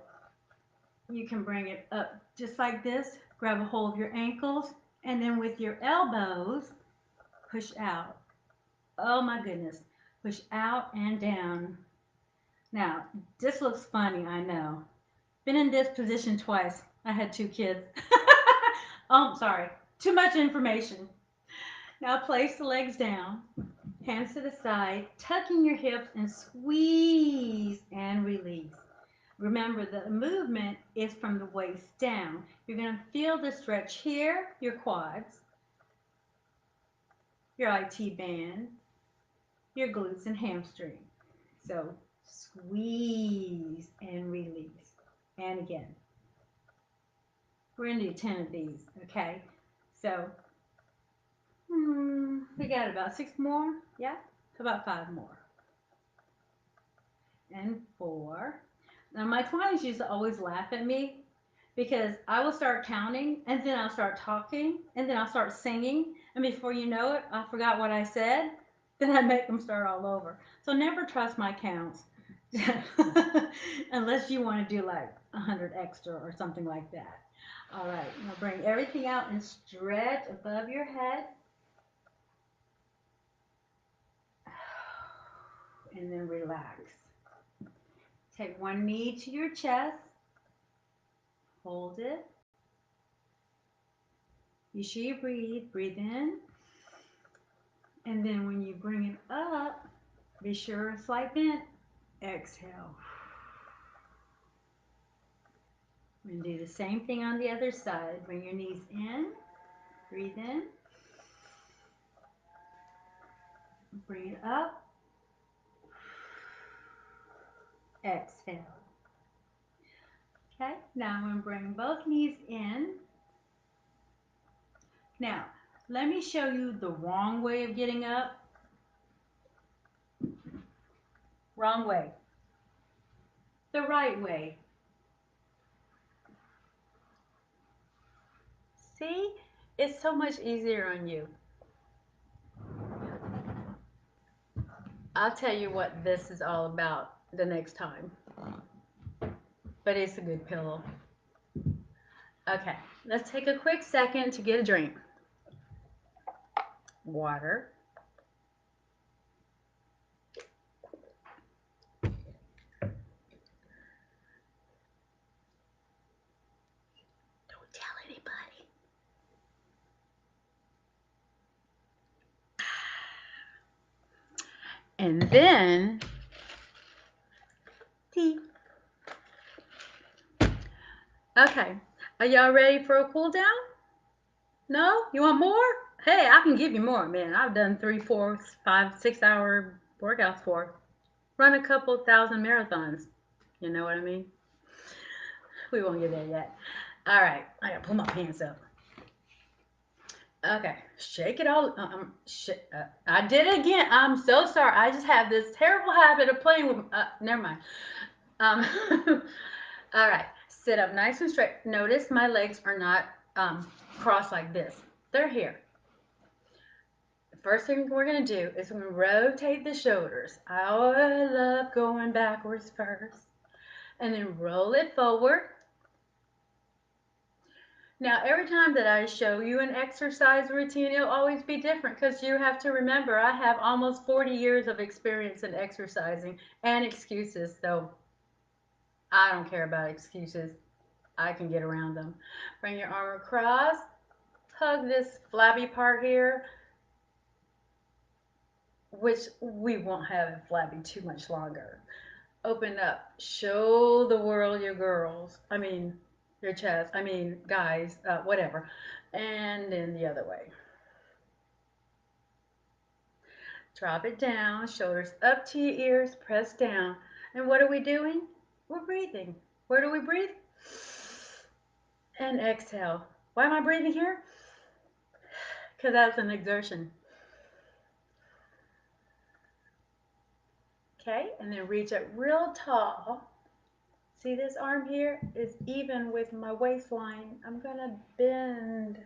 you can bring it up just like this, grab a hold of your ankles, and then with your elbows, push out. Oh my goodness. Push out and down. Now, this looks funny, I know. Been in this position twice. I had 2 kids. Oh, sorry. Too much information. Now place the legs down, hands to the side, tucking your hips and squeeze and release. Remember, the movement is from the waist down. You're going to feel the stretch here, your quads, your IT band, your glutes and hamstring. So squeeze and release. And again, we're going to do 10 of these, okay? So we got about 6 more, yeah? About 5 more. And 4. Now my clients used to always laugh at me because I will start counting and then I'll start talking and then I'll start singing, and before you know it, I forgot what I said. Then I make them start all over. So never trust my counts unless you want to do like 100 extra or something like that. All right, now bring everything out and stretch above your head. And then relax. Take one knee to your chest. Hold it. You sure you breathe. Breathe in. And then when you bring it up, be sure it's like bent. Exhale. And do the same thing on the other side. Bring your knees in. Breathe in. Bring it up. Exhale. Okay, now I'm going to bring both knees in. Now, let me show you the wrong way of getting up. Wrong way. The right way. See? It's so much easier on you. I'll tell you what this is all about the next time. But it's a good pillow. Okay, let's take a quick second to get a drink. Water. Don't tell anybody. And then tea. Okay, are y'all ready for a cool down? No? You want more? Hey, I can give you more, man. I've done 3, 4, 5, 6 hour workouts for. Run a couple thousand marathons. You know what I mean? We won't get there yet. All right, I gotta pull my pants up. Okay, shake it all. I did it again. I'm so sorry. I just have this terrible habit of playing with. Never mind. Um, all right, sit up nice and straight. Notice my legs are not crossed like this. They're here. First thing we're gonna do is we're gonna rotate the shoulders. I love going backwards first, and then roll it forward. Now, every time that I show you an exercise routine, it'll always be different because you have to remember I have almost 40 years of experience in exercising and excuses, so I don't care about excuses. I can get around them. Bring your arm across, hug this flabby part here, which we won't have it flabby too much longer. Open up, show the world your girls. I mean, your chest. I mean, guys, whatever. And then the other way. Drop it down, shoulders up to your ears, press down. And what are we doing? We're breathing. Where do we breathe? And exhale. Why am I breathing here? Because that's an exertion. Okay, and then reach up real tall. See this arm here is even with my waistline. I'm gonna bend.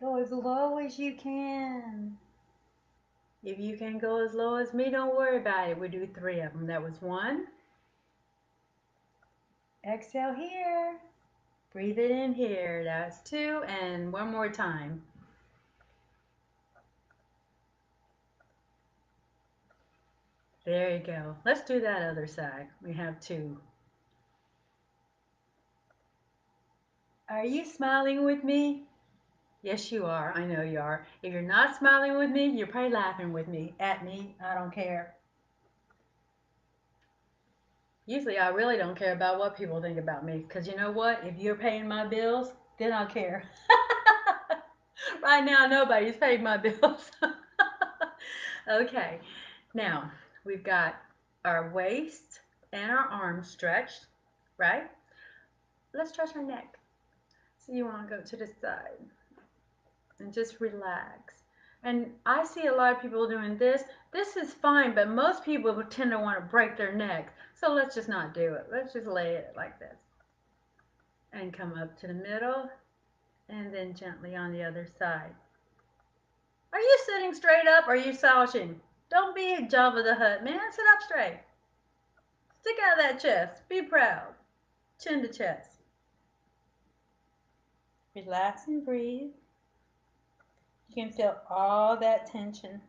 Go as low as you can. If you can go as low as me, don't worry about it. We do 3 of them. That was 1. Exhale here. Breathe it in here. That's 2. And one more time. There you go. Let's do that other side. We have 2. Are you smiling with me? Yes, you are. I know you are. If you're not smiling with me, you're probably laughing with me. At me. I don't care. Usually, I really don't care about what people think about me. Because you know what? If you're paying my bills, then I'll care. Right now, nobody's paying my bills. Okay. Now, we've got our waist and our arms stretched, right? Let's stretch our neck. So you want to go to the side and just relax. And I see a lot of people doing this. This is fine, but most people would tend to want to break their neck. So let's just not do it. Let's just lay it like this. And come up to the middle and then gently on the other side. Are you sitting straight up or are you slouching? Don't be a Jabba the Hutt, man. Sit up straight. Stick out that chest. Be proud. Chin to chest. Relax and breathe. You can feel all that tension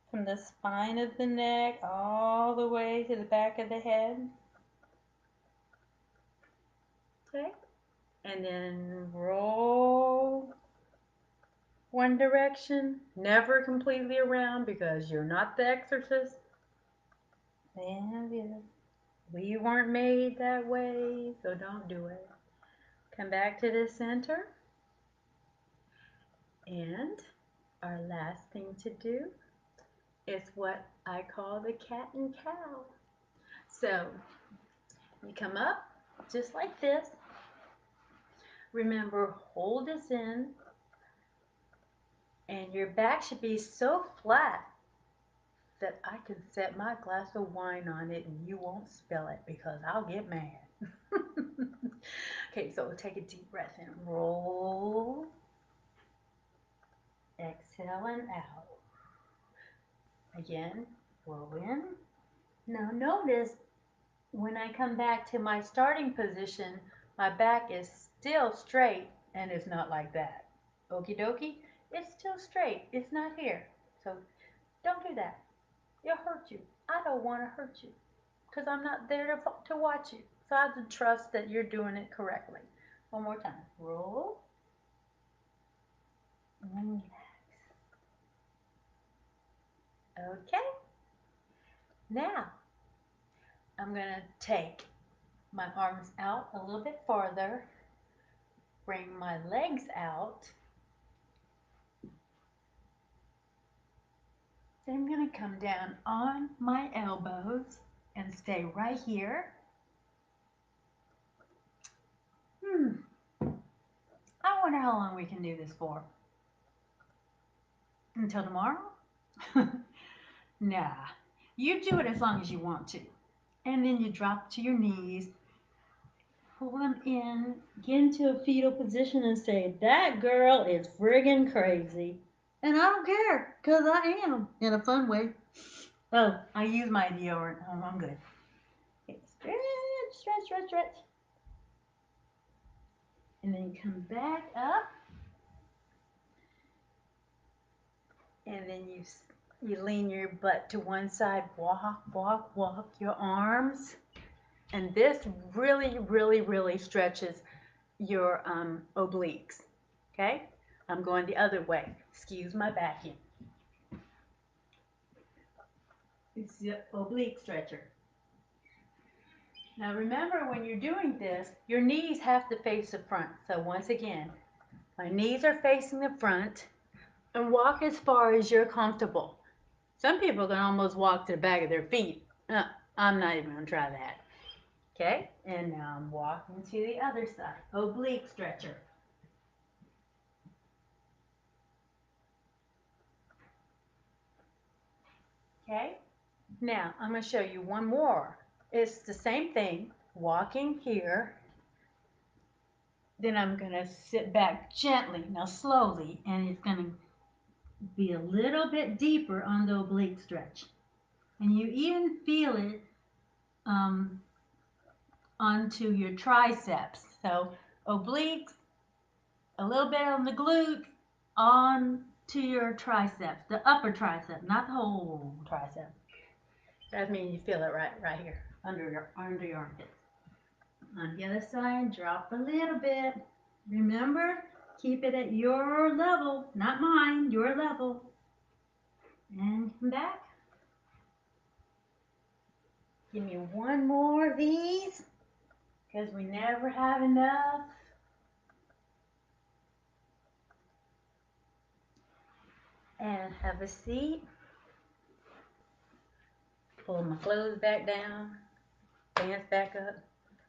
from the spine of the neck all the way to the back of the head. Okay? And then roll one direction, never completely around because you're not the exorcist. And we weren't made that way, so don't do it. Come back to the center. And our last thing to do is what I call the cat and cow. So you come up just like this. Remember, hold this in, and your back should be so flat that I can set my glass of wine on it and you won't spill it because I'll get mad. Okay, so take a deep breath in. Roll. Exhale and out. Again, roll in. Now notice when I come back to my starting position, my back is still straight and it's not like that. Okie dokie, it's still straight. It's not here. So don't do that. It'll hurt you. I don't want to hurt you because I'm not there to watch you. So I have to trust that you're doing it correctly. One more time. Roll and relax. Okay. Now I'm going to take my arms out a little bit farther bring my legs out. Then I'm going to come down on my elbows and stay right here. I wonder how long we can do this for. Until tomorrow? Nah, you do it as long as you want to. And then you drop to your knees, pull them in, get into a fetal position and say, that girl is friggin' crazy. And I don't care, because I am, in a fun way. Oh, I use my deodorant. Oh, I'm good. Okay, stretch, stretch, stretch, stretch. And then come back up. And then you lean your butt to one side, walk, walk, walk your arms. And this really, really, really stretches your obliques. Okay? I'm going the other way. Excuse my backing. It's the oblique stretcher. Now remember, when you're doing this, your knees have to face the front. So once again, my knees are facing the front, and walk as far as you're comfortable. Some people can almost walk to the back of their feet. I'm not even going to try that. Okay? And now I'm walking to the other side. Oblique stretcher. Okay? Now I'm going to show you one more. It's the same thing. Walking here. Then I'm going to sit back gently, now slowly, and it's going to be a little bit deeper on the oblique stretch. And you even feel it onto your triceps. So obliques, a little bit on the glute, on to your triceps, the upper tricep, not the whole tricep. That means you feel it right here, under your armpits. On the other side, drop a little bit. Remember, keep it at your level, not mine, your level. And come back. Give me one more of these, because we never have enough. And have a seat. Pull my clothes back down, pants back up.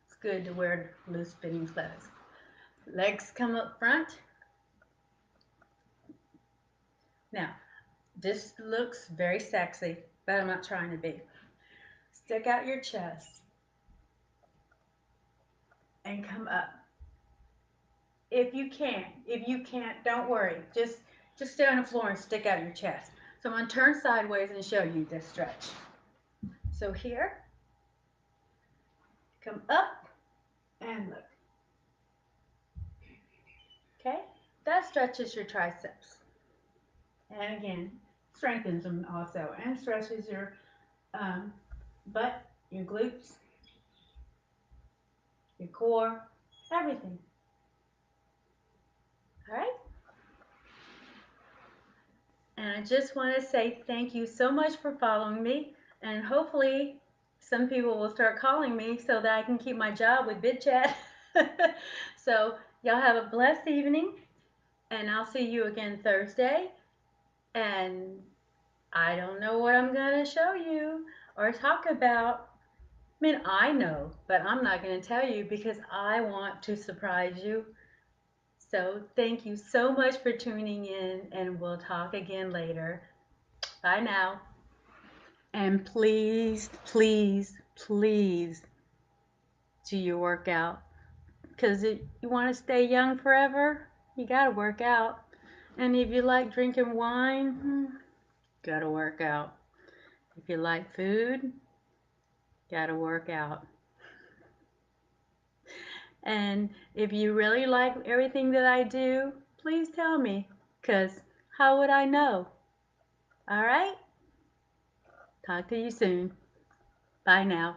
It's good to wear loose fitting clothes. Legs come up front. Now, this looks very sexy, but I'm not trying to be. Stick out your chest and come up. If you can't, don't worry. Just stay on the floor and stick out your chest. So I'm going to turn sideways and show you this stretch. So here, come up and look. Okay? That stretches your triceps. And again, strengthens them also, and stretches your butt, your glutes, your core, everything. All right? And I just want to say thank you so much for following me, and hopefully some people will start calling me so that I can keep my job with BidChat. So y'all have a blessed evening, and I'll see you again Thursday. And I don't know what I'm going to show you or talk about. I mean, I know, but I'm not going to tell you because I want to surprise you. So thank you so much for tuning in, and we'll talk again later. Bye now. And please, please, please do your workout. Because you want to stay young forever, you got to work out. And if you like drinking wine, got to work out. If you like food, got to work out. And if you really like everything that I do, please tell me, because how would I know? All right? Talk to you soon. Bye now.